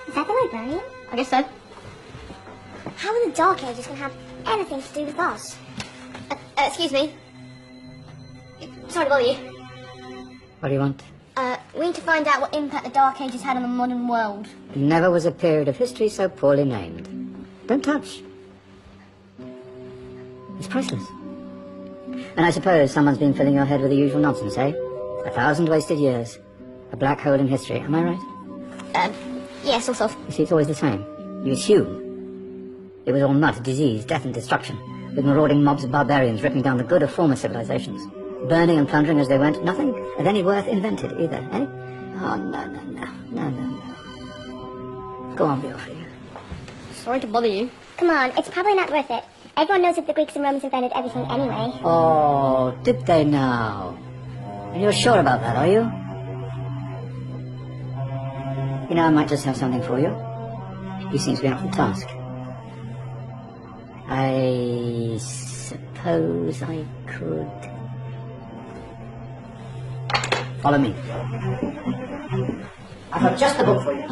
Is that the librarian? I guess so. How are the Dark Ages going to have anything to do with us? Excuse me. Sorry to bother you. What do you want? We need to find out what impact the Dark Ages had on the modern world. Never was a period of history so poorly named. Don't touch. It's priceless. And I suppose someone's been filling your head with the usual nonsense, eh? 1,000 wasted years. A black hole in history, am I right? Yeah, sort of. You see, it's always the same. You assume it was all mud, disease, death and destruction, with marauding mobs of barbarians ripping down the good of former civilizations, burning and plundering as they went. Nothing of any worth invented either, eh? Oh, no. Go on, be off here. Sorry to bother you. Come on, it's probably not worth it. Everyone knows that the Greeks and Romans invented everything anyway. Oh, did they now? And you're sure about that, are you? You know, I might just have something for you. You seem to be up for the task. I suppose I could... Follow me. I've got just the book for you.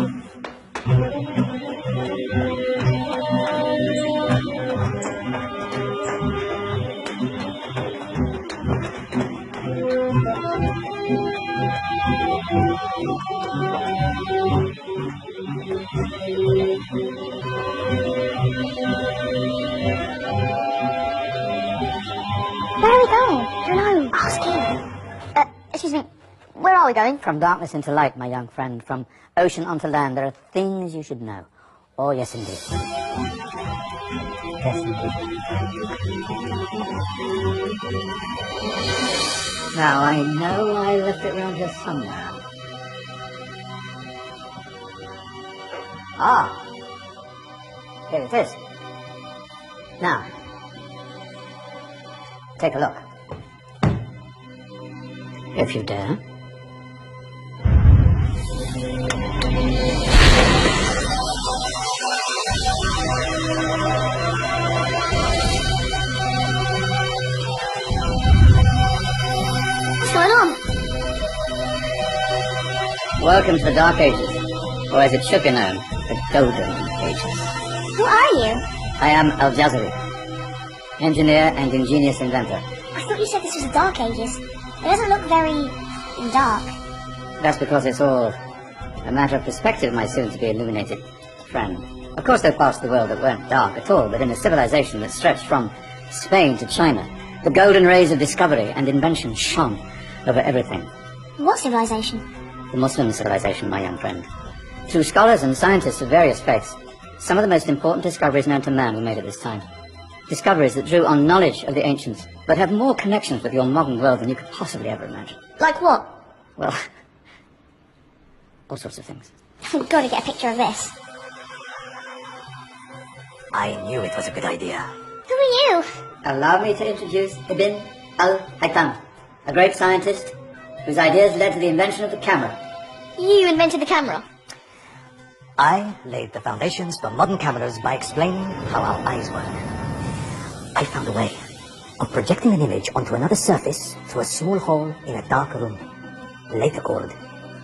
Where are we going? I don't know. Ask him. Excuse me. Where are we going? From darkness into light, my young friend. From ocean onto land. There are things you should know. Oh, yes, indeed. Yes, indeed. Now, I know I left it around here somewhere. Ah. Here it is. Now, take a look. If you dare. What's going on? Welcome to the Dark Ages, or as it should be known, the Golden Ages. Who are you? I am Al-Jazari, engineer and ingenious inventor. I thought you said this was the Dark Ages. It doesn't look very dark. That's because it's all a matter of perspective, my soon-to-be illuminated friend. Of course, there are parts of the world that weren't dark at all, but in a civilization that stretched from Spain to China, the golden rays of discovery and invention shone over everything. What civilization? The Muslim civilization, my young friend. Through scholars and scientists of various faiths, some of the most important discoveries known to man were made at this time. Discoveries that drew on knowledge of the ancients, but have more connections with your modern world than you could possibly ever imagine. Like what? Well, all sorts of things. I've got to get a picture of this. I knew it was a good idea. Who are you? Allow me to introduce Ibn al-Haytham, a great scientist whose ideas led to the invention of the camera. You invented the camera. I laid the foundations for modern cameras by explaining how our eyes work. I found a way of projecting an image onto another surface through a small hole in a dark room, later called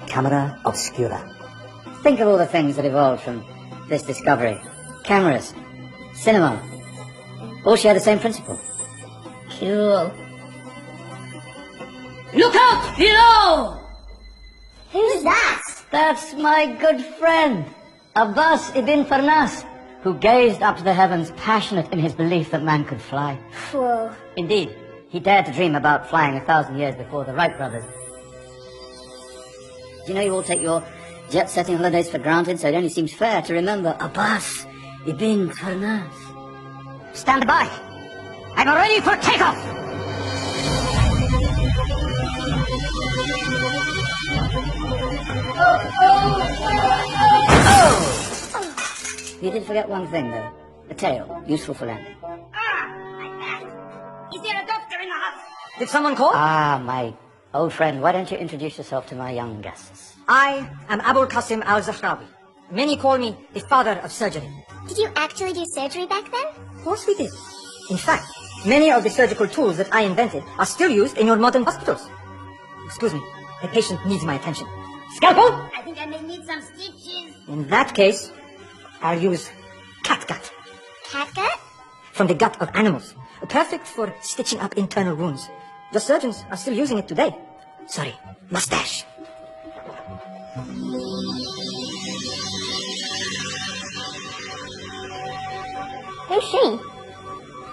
camera obscura. Think of all the things that evolved from this discovery. Cameras, cinema, all share the same principle. Cool. Look out below! Who's that? That's my good friend, Abbas ibn Farnas, who gazed up to the heavens, passionate in his belief that man could fly. Whoa. Indeed, he dared to dream about flying 1,000 years before the Wright brothers. Do you know you all take your jet-setting holidays for granted, so it only seems fair to remember Abbas ibn Farnas. Stand by! I'm ready for takeoff! Oh! You did forget one thing, though. The tail, useful for landing. Like that. Is there a doctor in the house? Did someone call? Ah, my old friend, why don't you introduce yourself to my young guests? I am Abul Qasim al-Zahrawi. Many call me the father of surgery. Did you actually do surgery back then? Of course we did. In fact, many of the surgical tools that I invented are still used in your modern hospitals. Excuse me, a patient needs my attention. Scalpel? I think I may need some stitches. In that case, I'll use catgut. Catgut? From the gut of animals. Perfect for stitching up internal wounds. The surgeons are still using it today. Sorry, mustache. Who's she?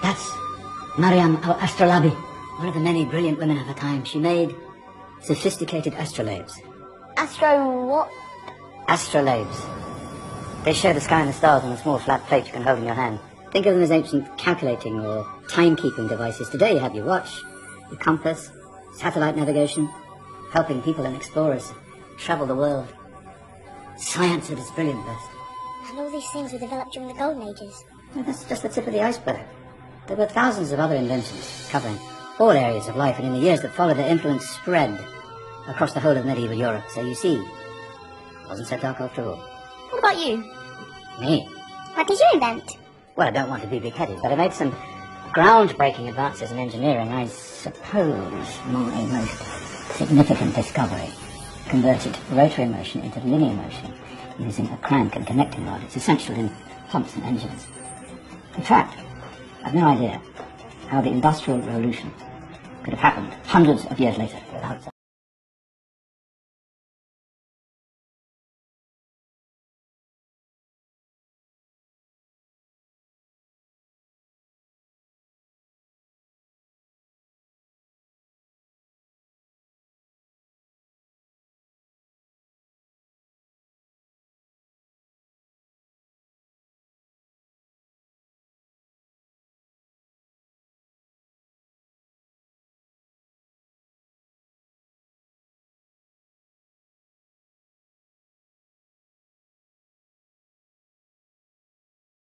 That's Mariam al-Astrolabi, one of the many brilliant women of her time. She made sophisticated astrolabes. Astro what? Astrolabes. They show the sky and the stars on a small flat plate you can hold in your hand. Think of them as ancient calculating or timekeeping devices. Today you have your watch, your compass, satellite navigation, helping people and explorers travel the world. Science at its brilliant best. And all these things were developed during the Golden Ages. Well, that's just the tip of the iceberg. There were thousands of other inventions covering all areas of life, and in the years that followed, their influence spread across the whole of medieval Europe. So you see, it wasn't so dark after all. What about you? Me? What did you invent? Well, I don't want to be big-headed, but I made some groundbreaking advances in engineering. I suppose my most significant discovery converted rotary motion into linear motion using a crank and connecting rod. It's essential in pumps and engines. In fact, I've no idea how the Industrial Revolution could have happened hundreds of years later without